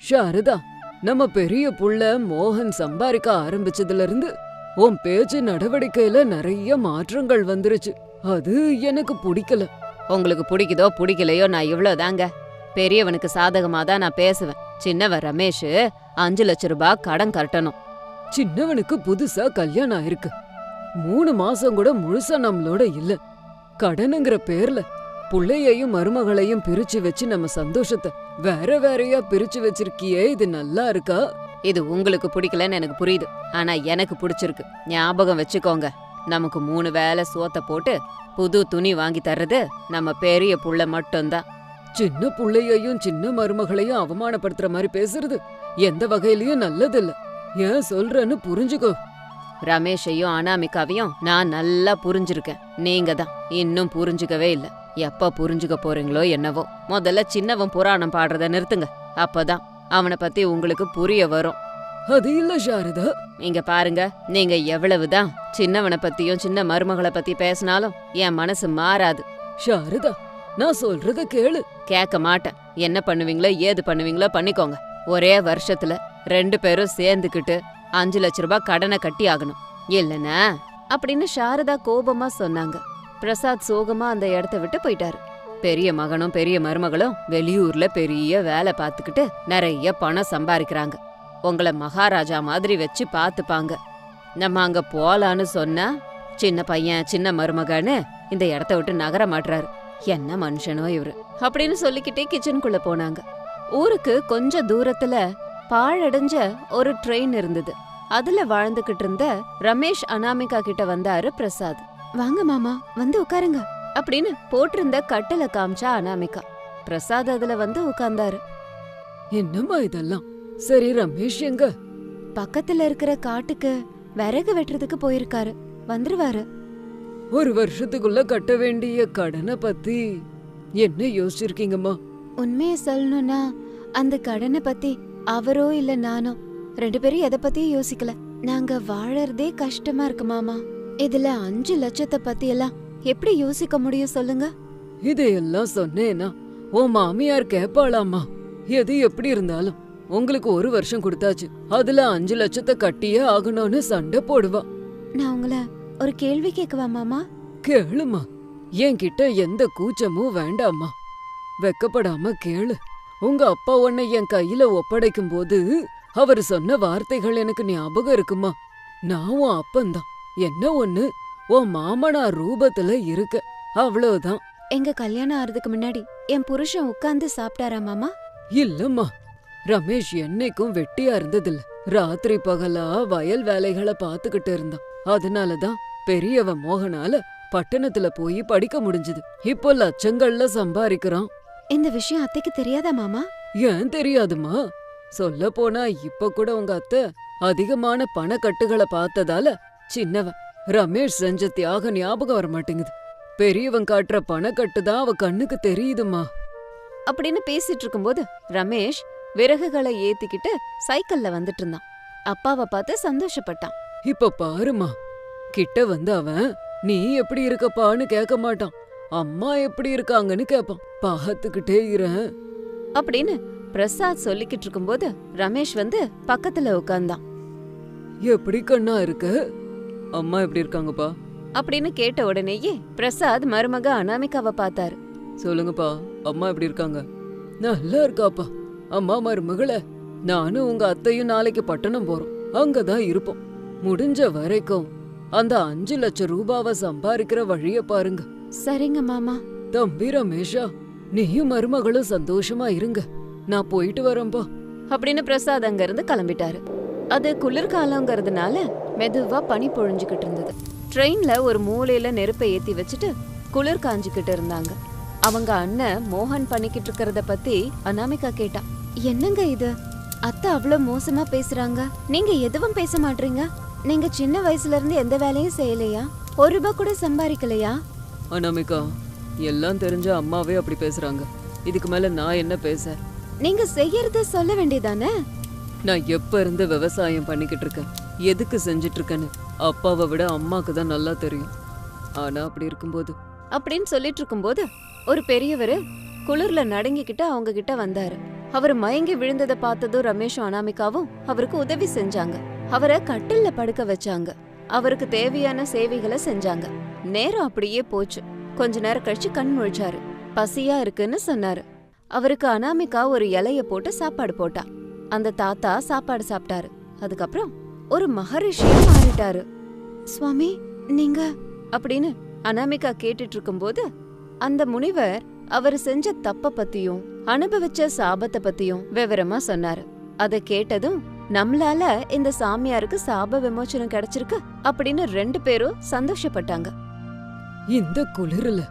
சாரதா, நம்ம பெரிய புள்ள மோகன் சம்பாதிக்க ஆரம்பிச்சதுல இருந்து உன் பேச்சு நடவடிக்கையில நிறைய மாற்றங்கள் வந்துருச்சு. அது எனக்கு பிடிக்கல. உங்களுக்கு பிடிக்குதோ பிடிக்கலையோ நான் இவ்வளவுதாங்க. பெரியவனுக்கு சாதகமா தான் நான் பேசுவேன். சின்னவன் ரமேஷ் 5 லட்சம் ரூபாய் கடன் கட்டணும். சின்னவனுக்கு புதுசா கல்யாணம் ஆயிருக்கு. 3 மாசம் கூட முழுசா நம்மளோட இல்ல. கடனுங்கிற பேர்ல புள்ளையையும் மருமகளையும் பிரிச்சு வச்சு நம்ம சந்தோஷத்தை வேற வேறையா பிரிச்சு வச்சிருக்கியே, இது நல்லா இருக்கா? இது உங்களுக்கு பிடிக்கலன்னு எனக்கு புரியுது. ஆனா எனக்கு பிடிச்சிருக்கு. ஞாபகம் வச்சுக்கோங்க, நமக்கு 3 வேளை சோத்த போட்டு புது துணி வாங்கி தர்றது நம்ம பெரிய புள்ள மட்டும்தான். சின்ன புள்ளையையும் சின்ன மருமகளையும் அவமானப்படுத்துற மாதிரி பேசுறது எந்த வகையிலயும் நல்லதில்ல. ஏன் சொல்றன்னு புரிஞ்சுக்கோ. ரமேஷையும் அனாமிகாவையும் நான் நல்லா புரிஞ்சிருக்கேன். நீங்க தான் இன்னும் புரிஞ்சுக்கவே இல்ல. எப்ப புரிஞ்சுக்க போறீங்களோ என்னவோ. முதல்ல சின்னவன் புராணம் பாடுறத நிறுத்துங்க. அப்பதான் அவனை பத்தி உங்களுக்கு புரிய வரும். அது இல்ல சாரதா. இங்க பாருங்க, நீங்க எவ்வளவுதான் சின்னவனை பத்தியும் சின்ன மருமகளை பத்தி பேசினாலும் என் மனசு மாறாது. சாரதா, நான் சொல்றத கேளு. கேட்க மாட்டேன். என்ன பண்ணுவீங்களோ ஏது பண்ணுவீங்களோ பண்ணிக்கோங்க. ஒரே வருஷத்துல 2 பேரும் சேர்ந்துக்கிட்டு 5 லட்சம் ரூபாய் கடனை கட்டி ஆகணும் இல்லனா அப்படின்னு சாரதா கோபமா சொன்னாங்க. பிரசாத் சோகமா அந்த இடத்த விட்டு போயிட்டாரு. பெரிய மகனும் பெரிய மருமகளும் வெளியூர்ல பெரிய வேலை பார்த்துக்கிட்டு நிறைய பணம் சம்பாதிக்கிறாங்க. உங்களை மகாராஜா மாதிரி வச்சு பாத்துப்பாங்க. நம்ம அங்க போலான்னு சொன்னா சின்ன பையன் சின்ன மருமகன்னு இந்த இடத்த விட்டு நகர மாட்டுறாரு. என்ன மனுஷனோ இவரு அப்படின்னு சொல்லிக்கிட்டே கிச்சனுக்குள்ள போனாங்க. ஊருக்கு கொஞ்ச தூரத்துல பாழடைஞ்ச ஒரு ட்ரெயின் இருந்தது. அதுல வாழ்ந்துகிட்டு இருந்த ரமேஷ் அனாமிகா கிட்ட வந்தாரு பிரசாத். வாங்க மாமா, வந்து உட்காருங்க அப்படின்னு போட்டிருந்த கட்டளை காமிச்சா அனாமிகா. பிரசாத் அதுல வந்து உட்கார்ந்தாரு. என்னம்மா இதெல்லாம்? சரி, ரமேஷ் எங்க? பக்கத்துல இருக்கிற காட்டுக்கு விறகு வெட்டுறதுக்கு போயிருக்காரு. வந்துருவாரு. 1 வருஷத்துக்குள்ள கட்ட வேண்டிய கடனை பத்தி என்ன யோசிச்சிருக்கீங்கம்மா? உண்மைய சொல்லணும்னா அந்த கடனை பத்தி அவரோ இல்ல நானோ 2 பேரும் எதை பத்தியும் யோசிக்கல. நாங்க வாழறதே கஷ்டமா இருக்கு மாமா. இதுல 5 லட்சத்தை பத்தி எல்லாம் எப்படி யோசிக்க முடியும் சொல்லுங்க? இதையெல்லாம் சொன்னேன்னா உன் மாமியார் கேப்பாளாமா? எது எப்படி இருந்தாலும் உங்களுக்கு 1 வருஷம் கொடுத்தாச்சு, அதுல 5 லட்சத்தை கட்டியே ஆகணும்னு சண்டை போடுவா. நான் உங்களை ஒரு கேள்வி கேட்கவா மாமா? கேளுமா, என்கிட்ட எந்த கூச்சமும் வேண்டாமா. வெக்கப்படாம கேளு. உங்க அப்பா உன்னை என் கையில ஒப்படைக்கும் போது அவர் சொன்ன வார்த்தைகள் எனக்கு ஞாபகம் இருக்குமா? நான் உன் அப்பந்தான். என்ன ஒண்ணு, உன் மாமனார் ரூபத்துல இருக்க, அவ்வளவுதான். எங்க கல்யாணம் ஆறதுக்கு முன்னாடி என் புருஷன் உட்கார்ந்து சாப்பிட்டாரா மாமா? இல்லம்மா, ரமேஷ் என்னைக்கும் வெட்டியா இருந்ததில்ல. ராத்திரி பகலா வயல் வேலைகளை பாத்துக்கிட்டு இருந்தான். அதனாலதான் பெரியவன் மோகனால பட்டணத்துல போய் படிக்க முடிஞ்சது. இப்போ லட்சங்கள்ல சம்பாதிக்கிறான். இந்த விஷயம் அத்தைக்கு தெரியாதா மாமா? ஏன் தெரியாதுமா? சொல்ல போனா இப்ப கூட உங்க அத்தை அதிகமான பணக்கட்டுகளை பார்த்ததால சின்னவன் ரமேஷ் செஞ்ச தியாக ஞாபகம் வர மாட்டேங்குது. பெரியவன் காட்டுற பணக்கட்டு தான் அவ கண்ணுக்கு தெரியுதுமா. அப்படின்னு பேசிட்டு இருக்கும்போது ரமேஷ் விறகுகளை ஏத்திக்கிட்டு சைக்கிள்ல வந்துட்டு இருந்தான். அப்பாவை பார்த்து சந்தோஷப்பட்டான். இப்ப பாருமா, கிட்ட வந்து அவன் நீ எப்படி இருக்கப்பான்னு கேட்க மாட்டான், அம்மா எப்படி இருக்காங்கன்னு கேப்பான். பாத்துக்கிட்டே இறேன் அப்படின்னு பிரசாத் சொல்லிக்கிட்டு இருக்கும்போது ரமேஷ் வந்து பக்கத்துல உட்கார்ந்தான். எப்படி கண்ணா இருக்க? அம்மா எப்படி இருக்காங்கப்பா அப்படின்னு கேட்ட உடனேயே பிரசாத் மருமக அனாமிகாவை பார்த்தாரு. சொல்லுங்கப்பா, அம்மா எப்படி இருக்காங்க? நல்லா இருக்காப்பா. அம்மா மருமகளே, நானும் உங்க அத்தையும் நாளைக்கு பட்டணம் போறோம். அங்கதான் இருப்போம். முடிஞ்ச வரைக்கும் அந்த 5 லட்சம் ரூபாவை சம்பாதிக்கிற வழிய பாருங்க. சரிங்க மாமா. தம்பி ரமேஷா, நீயும் மருமகளும் சந்தோஷமா இருங்க. நான் போயிட்டு வரேன்பா அப்படின்னு பிரசாத் அங்க இருந்து கிளம்பிட்டாரு. அது குளிர்காலங்கிறதுனால மெதுவா பனி பொழிஞ்சுக்கிட்டு இருந்தது. ட்ரெயின்ல ஒரு மூலையில நெருப்பை ஏத்தி வச்சுட்டு குளிர் காஞ்சுக்கிட்டு இருந்தாங்க. அவங்க அண்ணன் மோகன் பண்ணிக்கிட்டு இருக்கிறத பத்தி அனாமிகா கேட்டா. என்னங்க இது, அத்தை அவ்வளவு மோசமா பேசுறாங்க, நீங்க எதுவும் பேச மாட்டீங்க? நீங்க சின்ன வயசுல இருந்து எந்த வேலையும் செய்யலையா? 1 ரூபாய் கூட சம்பாதிக்கலையா? அனாமிகா, எல்லாம் தெரிஞ்ச அம்மாவே அப்படி பேசுறாங்க. இதுக்கு மேல நான் என்ன பேச? நீங்க செய்யறத சொல்ல வேண்டியதானே? நான் எப்ப இருந்து விவசாயம் பண்ணிக்கிட்டு இருக்கேன், எதுக்கு செஞ்சிட்டு இருக்கேன்னு அப்பாவை விட அம்மாக்கு தான் நல்லா தெரியும். ஆனா அப்படி இருக்கும்போது அப்படின்னு சொல்லிட்டு இருக்கும்போது ஒரு பெரியவரு குளிர்ல நடுங்கிக்கிட்டு அவங்க கிட்ட வந்தாரு. அவர் மயங்கி விழுந்ததை பார்த்ததும் ரமேஷும் அனாமிகாவும் அவருக்கு உதவி செஞ்சாங்க. அவரை கட்டில்ல படுக்க வச்சாங்க. அவருக்கு தேவையான சேவைகளை செஞ்சாங்க. நேரம் அப்படியே போச்சு. கொஞ்ச நேரம் கழிச்சு கண் முழிச்சாரு. பசியா இருக்குன்னு சொன்னாரு. அவருக்கு அனாமிகா ஒரு இலைய போட்டு சாப்பாடு போட்டா. அந்த தாத்தா சாப்பாடு சாப்பிட்டாரு. அதுக்கப்புறம் ஒரு மகரிஷியா மாறிட்டாரு. சுவாமி நீங்க அப்படின்னு அனாமிகா கேட்டுட்டு இருக்கும்போது அந்த முனிவர் அவர் செஞ்ச தப்ப பத்தியும் அனுபவிச்ச சாபத்தை பத்தியும் விவரமா சொன்னாரு. அத கேட்டதும் நம்மளால இந்த சாமியாருக்கு சாப விமோச்சனம் கிடைச்சிருக்கு அப்படின்னு 2 பேரும் சந்தோஷப்பட்டாங்க. இந்த குளிர்ல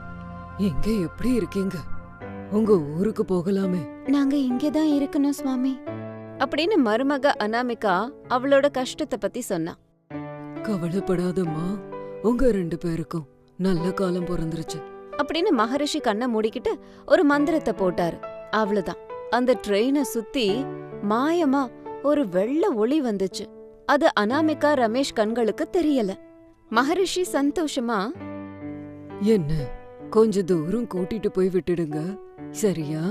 எங்க எப்படி இருக்கீங்க? உங்க ஊருக்கு போகலாமே. நாங்க இங்கதான் இருக்கணும் சுவாமி அப்படின்னு மருமக அனாமிகா அவளோட கஷ்டத்தை பத்தி சொன்னா. கவலைப்படாதம்மா, உங்க 2 பேருக்கும் நல்ல காலம் பிறந்துருச்சு அப்படின்னு மகரிஷி கண்ணை மூடிக்கிட்டு ஒரு மந்திரத்தை போட்டாரு. அவ்வளவுதான். அந்த ட்ரெயினை சுத்தி மாயமா ஒரு வெள்ளை ஒளி வந்துச்சு. அது அனாமிகா ரமேஷ் கண்களுக்கு தெரியல. மகரிஷி சந்தோஷமா, என்ன கொஞ்ச தூரம் கூட்டிட்டு போய் விட்டுடுங்க, சரியா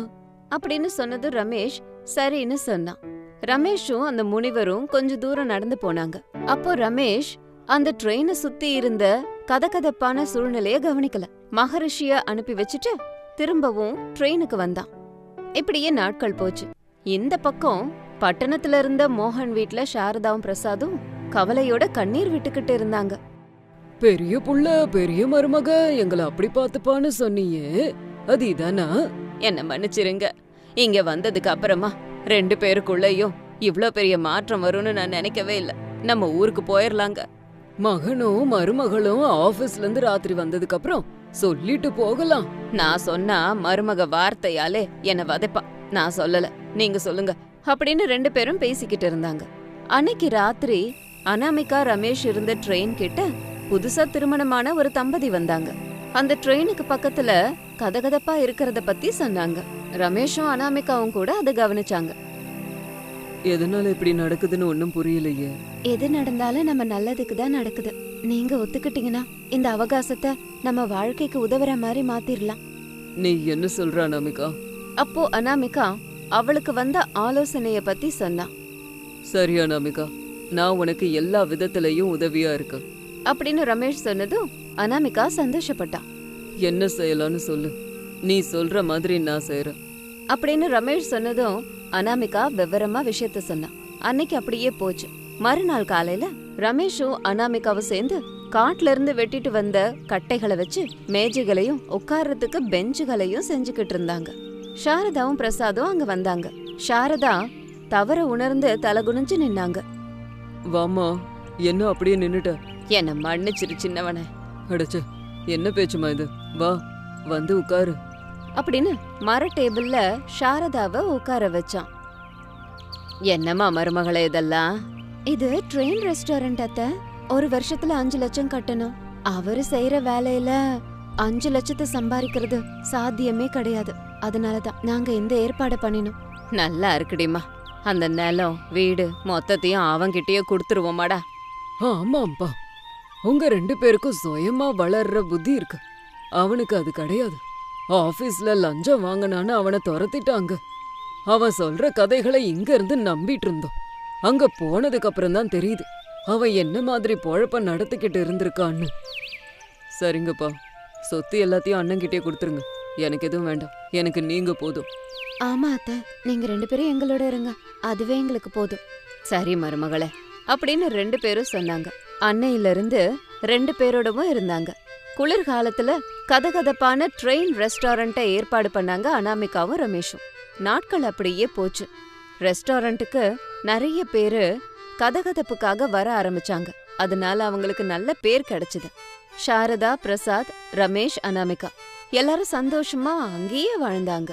அப்படின்னு சொன்னது ரமேஷ் சரின்னு சொன்னான். ரமேஷும் அந்த முனிவரும் கொஞ்ச தூரம் நடந்து போனாங்க. அப்போ ரமேஷ் அந்த ட்ரெயினை சுத்தி இருந்த கதகதப்பான சூழ்நிலைய கவனிக்கல. மகரிஷிய அனுப்பி வச்சுட்டு திரும்பவும் ட்ரெயினுக்கு வந்தான். இப்படியே நாட்கள் போச்சு. இந்த பக்கம் பட்டணத்துல இருந்த மோகன் வீட்ல சாரதாவும் பிரசாதும் கவலையோட கண்ணீர் விட்டுக்கிட்டு இருந்தாங்க. பெரிய புள்ள, பெரிய மருமக எங்களை அப்படி பாத்துப்பான்னு சொன்னியே, அது இதானா? என்ன மன்னிச்சிருங்க. இங்க வந்ததுக்கு அப்புறமா 2 பேருக்குள்ளயும் இவ்ளோ பெரிய மாற்றம் வரும்னு நான் நினைக்கவே இல்ல. நம்ம ஊருக்கு போயிரலாங்க. மகனும் மருமகளும் ஆபீஸ்ல இருந்து ராத்திரி வந்ததுக்கு அப்புறம் சொல்லிட்டு போகலாம். நான் சொன்னா மருமக வார்த்தையாலே என்ன வதைப்பா. நான் சொல்லல, நீங்க சொல்லுங்க அப்படின்னு 2 பேரும் பேசிக்கிட்டு இருந்தாங்க. அன்னைக்கு ராத்திரி அனாமிகா ரமேஷ் இருந்த ட்ரெயின் கிட்ட புதுசா திருமணமான ஒரு தம்பதி வந்தாங்க. அந்த ட்ரெயினுக்கு பக்கத்துல கதகதப்பா இருக்கிறத பத்தி சொன்னாங்க. ரமேஷும் அனாமிகாவும் கூட அதை கவனிச்சாங்க. எதனால இப்படி நடக்குதுன்னு ஒன்னும் புரியலையே. எது நடந்தாலும் நம்ம நல்லதுக்கு தான் நடக்குது. நீங்க ஒத்துக்கிட்டீங்கன்னா இந்த அவகாசத்தை நம்ம வாழ்க்கைக்கு உதவுற மாதிரி மாத்திரலாம். நீ என்ன சொல்ற அனாமிகா? அப்போ அனாமிகா அவளுக்கு வந்த ஆலோசனைய பத்தி சொன்னா. சரி அனாமிகா, நான் உனக்கு எல்லா விதத்திலையும் உதவியா இருக்கு அப்படின்னு ரமேஷ் சொன்னதும் அனாமிகா சந்தோஷப்பட்டா. என்ன செய்யலான்னு சொல்லு, நீ சொல்ற மாதிரி நான் செய்யறேன் அப்படின்னு ரமேஷ் சொன்னதும் அனாமிகா விவரமா விஷயத்த சொன்னா. அன்னைக்கு அப்படியே போச்சு. மறுநாள் காலையில ரமேஷும் அனாமிகாவும் சேர்ந்து காட்டுல இருந்து வெட்டிட்டு வந்த கட்டைகளை வச்சு மேஜைகளையும் உட்கார்றதுக்கு பெஞ்சுகளையும் செஞ்சுக்கிட்டு இருந்தாங்க. சாரதாவும் பிரசாதும் அங்க வந்தாங்க. சாரதா தவற உணர்ந்து தலகுனிஞ்சு நின்னாங்க. வாமா, என்ன அப்படியே நின்னுட்ட? என்ன மன்னிச்சிரு சின்னவனே. அடச்சே, என்ன பேச்சுமா இது? வா வந்து உட்காரு அப்படின்னு மர டேபிள்ல சாரதாவை உட்கார வச்சான். என்னம்மா மருமகளே இதெல்லாம்? இது ட்ரெயின் ரெஸ்டாரண்ட் அத்த. 1 வருஷத்துல 5 லட்சம் கட்டணும். அவரு செய்யற வேலையில 5 லட்சத்தை சம்பாதிக்கிறது சாத்தியமே கிடையாது. அதனாலதான் நாங்க இந்த ஏற்பாடு பண்ணினோம். நல்லா இருக்குடிமா. அந்த நிலம் வீடு மொத்தத்தையும் அவன்கிட்டயே கொடுத்துருவோமாடா. ஆமாம்பா, உங்க 2 பேருக்கும் சுயமா வளர்ற புத்தி இருக்கு. அவனுக்கு அது கிடையாது. ஆபீஸ்ல லஞ்சம் வாங்கினான்னு அவனை துரத்திட்டாங்க. அவன் சொல்ற கதைகளை இங்க இருந்து நம்பிட்டு இருந்தோம். அங்க போனதுக்கு அப்புறம் தான் தெரியுது அவன் என்ன மாதிரி பொழப்ப நடத்திக்கிட்டு இருந்திருக்கான்னு. சரிங்கப்பா, சொத்து எல்லாத்தையும் அண்ணன்கிட்டே கொடுத்துருங்க. எனக்கு எதுவும் வேண்டாம், எனக்கு நீங்க போதும். ஆமா அத்த, நீங்க 2 பேரும் எங்களோட இருங்க, அதுவே எங்களுக்கு போதும். சரி மருமகளே அப்படின்னு 2 பேரும் சொன்னாங்க. அன்னையில இருந்து 2 பேரோடவும் இருந்தாங்க. குளிர்காலத்துல கதகதப்பான ட்ரெயின் ரெஸ்டாரண்ட்டை ஏற்பாடு பண்ணாங்க அனாமிகாவும் ரமேஷும். நாட்கள் அப்படியே போச்சு. ரெஸ்டாரண்ட்டுக்கு நிறைய பேரு கதகதப்புக்காக வர ஆரம்பிச்சாங்க. அதனால அவங்களுக்கு நல்ல பேர் கிடைச்சது. சாரதா, பிரசாத், ரமேஷ், அனாமிகா எல்லாரும் சந்தோஷமா அங்கேயே வாழ்ந்தாங்க.